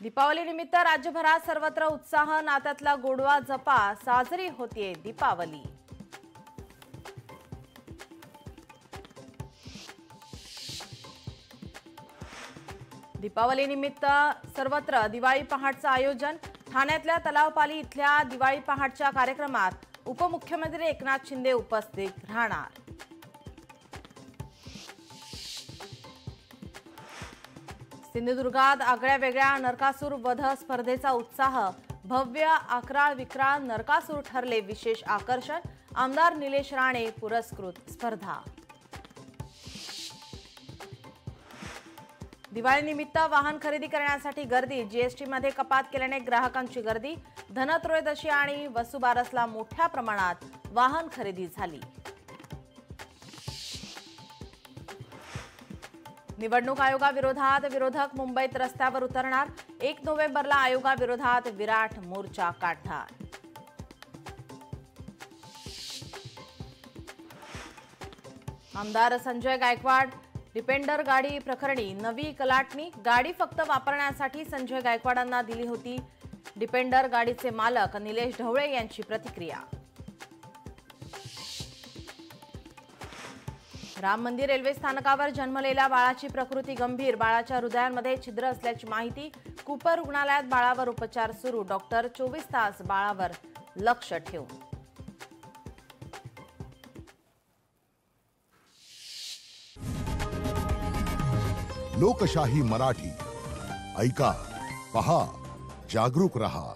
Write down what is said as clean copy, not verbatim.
दीपावली निमित्त राज्यभरात सर्वत्र उत्साह, नात्यातला गोडवा जपा, साजरी होतीये दीपावली। दीपावली निमित्त सर्वत्र दिवाळी पहाटचं आयोजन। ठाण्यातल्या तलावपाली इथल्या दिवाळी पहाटच्या कार्यक्रमात उपमुख्यमंत्री एकनाथ शिंदे उपस्थित राहणार। सिंधुदुर्गात आगळ्या वेगळ्या नरकासूर वध स्पर्धेचा उत्साह। भव्य अकराळ विक्राळ नरकासूर ठरले विशेष आकर्षण। आमदार निलेश राणे पुरस्कृत स्पर्धा। दिवाळीनिमित्त वाहन खरेदी करण्यासाठी गर्दी। जीएसटी मध्ये कपात केल्याने ग्राहकांची गर्दी। धनत्रयोदशी आणि वसुबारसला मोठ्या प्रमाणात वाहन खरेदी झाली। निवडणूक आयोगाविरोधात विरोधक मुंबईत रस्त्यावर उतरणार। 1 नोव्हेंबरला आयोगाविरोधात विराट मोर्चा काढणार। आमदार संजय गायकवाड डिपेंडर गाडी प्रकरणी नवी कलाटणी। गाडी फक्त वापरण्यासाठी संजय गायकवाडांना दिली होती। डिपेंडर गाडीचे मालक निलेश ढवळे यांची प्रतिक्रिया। राम मंदिर रेल्वे स्थानकावर जन्मलेल्या बाळाची प्रकृती गंभीर। बाळाच्या हृदयामध्ये छिद्र असल्याची माहिती। कूपर रुग्णालयात बाळावर उपचार सुरू। डॉक्टर 24 तास बाळावर लक्ष ठेवून। लोकशाही मराठी ऐका, पहा, जागरूक रहा।